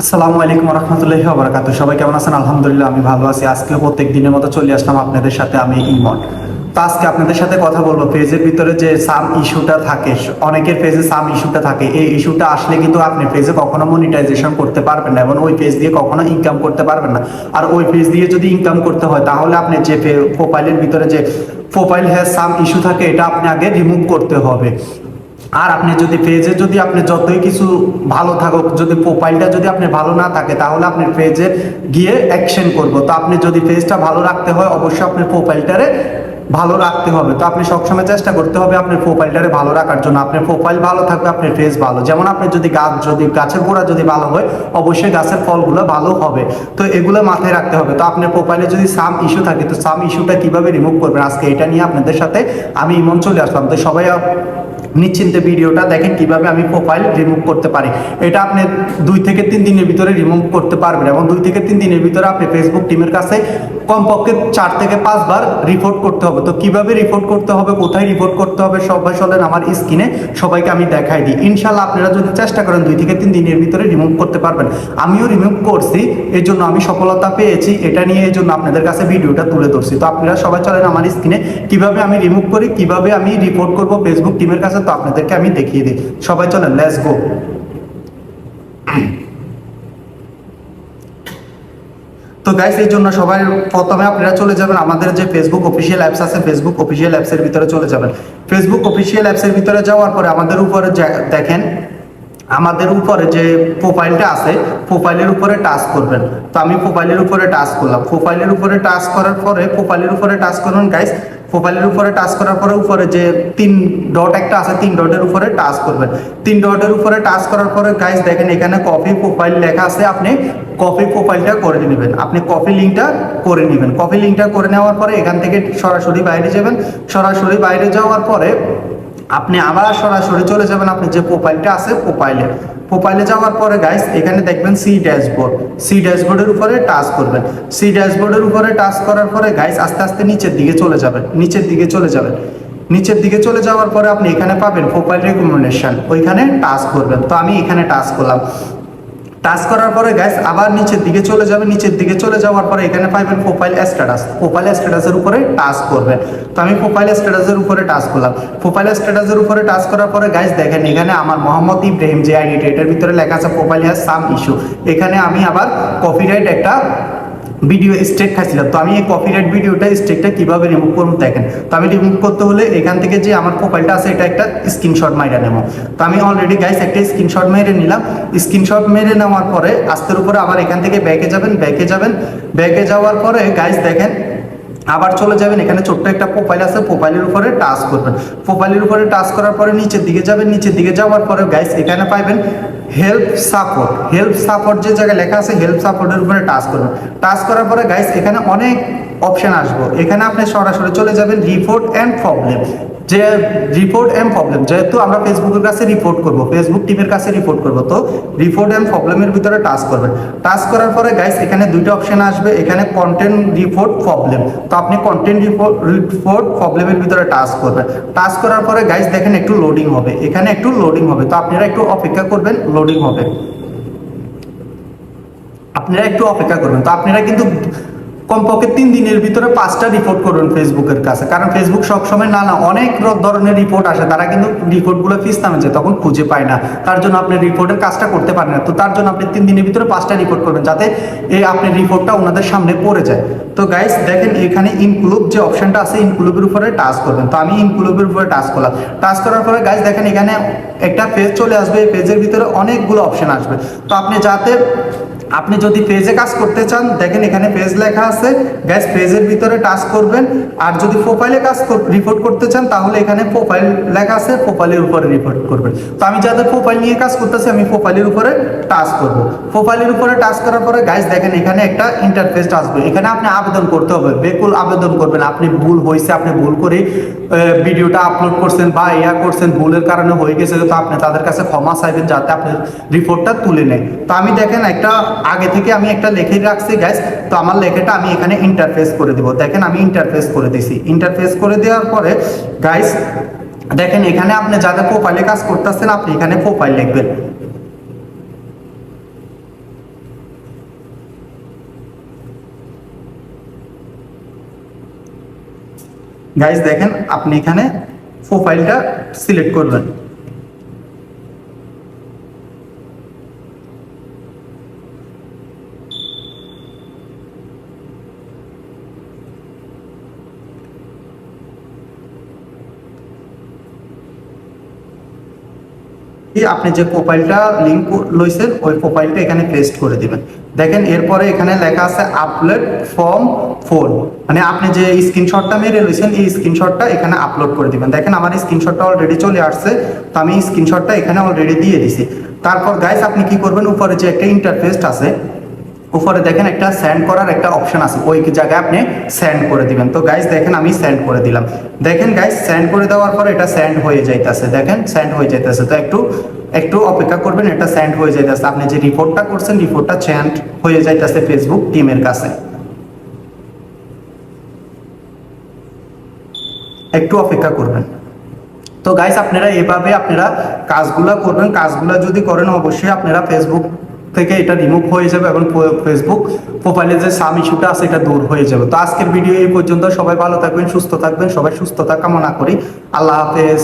আসসালামু আলাইকুম রহমতুল্লাহি ওয়া বারাকাতুহু। সবাই কেমন আছেন? আলহামদুলিল্লাহ আমি ভালো আছি। আজকে প্রত্যেক দিনের মতো চলে আসলাম আপনাদের সাথে, আমি ইমন। তো আজকে আপনাদের সাথে কথা বলবো পেজের ভিতরে যে সাম ইস্যুটা থাকে, অনেকের পেজে সাম ইস্যুটা থাকে। এই ইস্যুটা আসলে কিন্তু আপনি পেজে কখনো মনিটাইজেশন করতে পারবেন না এবং ওই পেজ দিয়ে কখনো ইনকাম করতে পারবেন না। আর ওই পেজ দিয়ে যদি ইনকাম করতে হয় তাহলে আপনি যে প্রোফাইলের ভিতরে যে প্রোফাইল হ্যাজ সাম ইস্যু থাকে এটা আপনি আগে রিমুভ করতে হবে। আর আপনি যদি পেজে যদি আপনি যতই কিছু ভালো থাকুক, যদি প্রোফাইলটা যদি আপনি ভালো না থাকে তাহলে আপনি পেজে গিয়ে অ্যাকশন করবো। তো আপনি যদি পেজটা ভালো রাখতে হয় অবশ্যই আপনার প্রোফাইলটারে ভালো রাখতে হবে। তো আপনি সবসময় চেষ্টা করতে হবে আপনার প্রোফাইলটারে ভালো রাখার জন্য। আপনার প্রোফাইল ভালো থাকবে, আপনার পেজ ভালো। যেমন আপনি যদি গাছের গোড়া যদি ভালো হয় অবশ্যই গাছের ফলগুলো ভালো হবে। তো এগুলো মাথায় রাখতে হবে। তো আপনার প্রোফাইলে যদি সাম ইস্যু থাকে তো সাম ইস্যুটা কিভাবে রিমুভ করবেন আজকে এটা নিয়ে আপনাদের সাথে আমি ইমন চলে আসলাম। তো সবাই নিশ্চিন্তে ভিডিওটা দেখেন কিভাবে আমি প্রোফাইল রিমুভ করতে পারি। এটা আপনি 2 থেকে 3 দিনের ভিতরে রিমুভ করতে পারবেন এবং 2 থেকে 3 দিনের ভিতরে আপনি ফেসবুক টিমের কাছে কমপক্ষে 4 থেকে 5 বার রিপোর্ট করতে হবে। তো কিভাবে রিপোর্ট করতে হবে, কোথায় রিপোর্ট করতে হবে সবাই চলেন আমার স্ক্রিনে সবাইকে আমি দেখাই দিই। ইনশাল্লাহ আপনারা যদি চেষ্টা করেন 2 থেকে 3 দিনের ভিতরে রিমুভ করতে পারবেন। আমিও রিমুভ করছি, এই জন্য আমি সফলতা পেয়েছি। এটা নিয়ে এই জন্য আপনাদের কাছে ভিডিওটা তুলে ধরছি। তো আপনারা সবাই চলেন আমার স্ক্রিনে কিভাবে আমি রিমুভ করি, কিভাবে আমি রিপোর্ট করব ফেসবুক টিমের কাছে, তো আপনাদেরকে আমি দেখিয়ে দিই। সবাই চলেন, লেটস গো। তো গাইস এই জন্য সবাই প্রথমে আপনারা চলে যাবেন আমাদের যে ফেসবুক অফিসিয়াল অ্যাপস আছে, ফেসবুক অফিসিয়াল অ্যাপসের ভিতরে চলে যাবেন। ফেসবুক অফিসিয়াল অ্যাপসের ভিতরে যাওয়ার পরে আমাদের উপরে দেখেন, আমাদের উপরে যে প্রোফাইলটা আছে প্রোফাইলের উপরে টাচ করবেন। তো আমি প্রোফাইলের উপরে টাচ করলাম। প্রোফাইলের উপরে টাচ করার পরে প্রোফাইলের উপরে টাচ করুন গাইস। প্রোফাইলের উপরে টাচ করার পরে উপরে যে 3 ডট একটা আছে 3 ডটের উপরে টাচ করবেন। 3 ডটের উপরে টাচ করার পরে গাইস দেখেন এখানে কপি প্রোফাইল লেখা আছে, আপনি কপি প্রোফাইলটা করে নেবেন। আপনি কপি লিঙ্কটা করে নেবেন। কপি লিঙ্কটা করে নেওয়ার পরে এখান থেকে সরাসরি বাইরে যাবেন। সরাসরি বাইরে যাওয়ার পরে আপনি আবার সরাসরি চলে যাবেন আপনি যে প্রোফাইলটা আছে প্রোফাইলে যাওয়ার পরে গাইস এখানে দেখবেন সি ড্যাশবোর্ডের উপরে টাচ করবেন। সি ড্যাশবোর্ডের উপরে টাচ করার পরে গাইস আস্তে আস্তে নিচের দিকে চলে যাবেন। নিচের দিকে চলে যাওয়ার পরে আপনি এখানে পাবেন প্রোফাইল রেকমেন্ডেশন, ওইখানে টাচ করবেন। তো আমি এখানে টাচ করলাম। টাচ করার পরে গাইস আবার নিচের দিকে চলে যাবেন। নিচের দিকে চলে যাওয়ার পরে এখানে পাবেন প্রোফাইল স্ট্যাটাসের উপরে টাচ করবেন। তো আমি প্রোফাইল স্ট্যাটাসের উপরে টাচ করলাম। প্রোফাইল স্ট্যাটাসের উপরে টাচ করার পরে গাইস দেখেন এখানে আমার মোহাম্মদ ইব্রাহিম যে আইডিটা এটার ভিতরে লেখা আছে প্রোফাইল হ্যাজ সাম ইস্যু। এখানে আমি আবার কপিরাইট একটা ভিডিও স্টেক খাইছিলাম। তো আমি এই কপিরাইট ভিডিওটা স্টেকটা কিভাবে রিমুভ করবো দেখেন। তো আমি রিমুভ করতে হলে এখান থেকে যে আমার প্রোফাইলটা আছে এটা একটা স্ক্রিনশট মাইরা নেব। তো আমি অলরেডি গাইস একটা স্ক্রিনশট মেরে নিলাম। স্ক্রিনশট মেরে নেওয়ার পরে আস্তের উপরে আবার এখান থেকে ব্যাকে যাওয়ার পরে গাইস দেখেন আবার চলে যাবেন। এখানে ছোট্ট একটা প্রোফাইল আছে, প্রোফাইলের উপরে টাচ করবেন। প্রোফাইলের উপরে টাচ করার পরে নিচের দিকে যাবেন। নিচের দিকে যাওয়ার পরে গাইস এখানে পাবেন হেল্প সাপোর্ট যে জায়গায় লেখা আছে হেল্প সাপোর্টের উপরে টাচ করবেন। টাচ করার পরে গাইস এখানে অনেক অপশন আসবে। এখানে আপনি সরাসরি চলে যাবেন রিপোর্ট অ্যান্ড প্রবলেম। যেহেতু আমরা ফেসবুকের কাছে রিপোর্ট করব, ফেসবুক টিমের কাছে রিপোর্ট করব, তো রিপোর্ট অ্যান্ড প্রবলেমের ভিতরে টাচ করবেন। টাচ করার পরে গাইস এখানে 2টা অপশন আসবে। এখানে কন্টেন্ট রিপোর্ট প্রবলেম, তো আপনি কন্টেন্ট রিপোর্ট প্রবলেমের ভিতরে টাচ করবেন। টাচ করার পরে গাইস দেখেন একটু লোডিং হবে, এখানে একটু লোডিং হবে। তো আপনারা একটু অপেক্ষা করবেন, লোডিং হবে, আপনারা একটু অপেক্ষা করবেন। তো আপনারা কিন্তু কমপক্ষে 3 দিনের ভিতরে 5টা রিপোর্ট করবেন ফেসবুকের কাছে, কারণ ফেসবুক সবসময় অনেক ধরনের রিপোর্ট আসে, তারা কিন্তু রিপোর্টগুলো ফিস নামে যায় তখন খুঁজে পায় না, তার জন্য আপনি রিপোর্টের কাজটা করতে পারেন না। তো তার জন্য আপনি 3 দিনের ভিতরে 5টা রিপোর্ট করবেন যাতে এই আপনার রিপোর্টটা ওনাদের সামনে পড়ে যায়। তো গাইস দেখেন এখানে ইনক্লুড যে অপশনটা আছে ইনক্লুডের উপরে টাচ করবেন। তো আমি ইনক্লুডের উপরে টাচ করলাম। টাচ করার পরে গাইস দেখেন এখানে একটা পেজ চলে আসবে। এই পেজের ভিতরে অনেকগুলো অপশন আসবে। তো আপনি যদি পেজে কাজ করতে চান দেখেন এখানে পেজ লেখা আছে গাইস, পেজের ভিতরে টাচ করবেন। আর যদি প্রোফাইলে রিপোর্ট করতে চান তাহলে এখানে প্রোফাইল লেখা আছে, প্রোফাইলের উপরে রিপোর্ট করবেন। তো আমি যাদের প্রোফাইল নিয়ে কাজ করতেছি আমি প্রোফাইলের উপরে টাচ করব। প্রোফাইলের উপরে টাচ করার পরে গাইস দেখেন এখানে একটা ইন্টারফেস আসবে। এখানে আপনি আবেদন করতে হবে, বেকুল আবেদন করবেন। আপনি ভুল হয়েছে, আপনি ভুল করে ভিডিওটা আপলোড করছেন বা করছেন, ভুলের কারণে হয়ে গেছে, তো আপনি তাদের কাছে ক্ষমা চাইবেন যাতে আপনার রিপোর্টটা তুলে নেয়। তো আমি দেখেন একটা আগে থেকে আমি একটা লিখে রাখছি গাইস। তো আমার লেখাটা আমি এখানে ইন্টারফেস করে দিব। দেখেন আমি ইন্টারফেস করে দিছি। ইন্টারফেস করে দেওয়ার পরে গাইস দেখেন এখানে আপনি যাদের প্রোফাইলে কাজ করতেছেন আপনি এখানে প্রোফাইল লিখবেন। গাইস দেখেন আপনি এখানে প্রোফাইলটা সিলেক্ট করবেন। আপনি যে প্রোফাইলটা লিংক লইছেন ওই প্রোফাইলটা এখানে পেস্ট করে দিবেন। দেখেন এরপরে এখানে লেখা আছে আপলোড ফ্রম ফোন, মানে আপনি যে স্ক্রিনশটটা মেরে লইছেন এই স্ক্রিনশটটা এখানে আপলোড করে দিবেন। দেখেন আমার স্ক্রিনশটটা অলরেডি চলে আসছে, তো আমি স্ক্রিনশটটা এখানে অলরেডি দিয়ে দিছি। তারপর গাইস আপনি কি করবেন, উপরে যে একটা ইন্টারফেস আছে উপরে দেখেন একটা সেন্ড করার একটা অপশন আছে, ওই জায়গায় আপনি সেন্ড করে দিবেন। তো গাইস দেখেন আমি সেন্ড করে দিলাম। দেখেন গাইস সেন্ড করে দেওয়ার পর এটা সেন্ড হয়ে যাইতেছে, দেখেন সেন্ড হয়ে যাইতেছে। তো একটু অপেক্ষা করবেন, এটা সেন্ড হয়ে যাইতেছে। আপনি যে রিপোর্টটা করছেন রিপোর্টটা সেন্ড হয়ে যাইতেছে ফেসবুক টিমের কাছে, একটু অপেক্ষা করবেন। তো গাইস আপনারা এভাবে আপনারা কাজগুলো করবেন। কাজগুলো যদি করেন অবশ্যই আপনারা ফেসবুক থেকে এটা রিমুভ হয়ে যাবে এবং ফেসবুক প্রোফাইলে যে সাম ইস্যুটা আছে এটা দূর হয়ে যাবে। তো আজকের ভিডিও এই পর্যন্ত। সবাই ভালো থাকবেন, সুস্থ থাকবেন, সবাই সুস্থতা কামনা করি। আল্লাহ হাফেজ।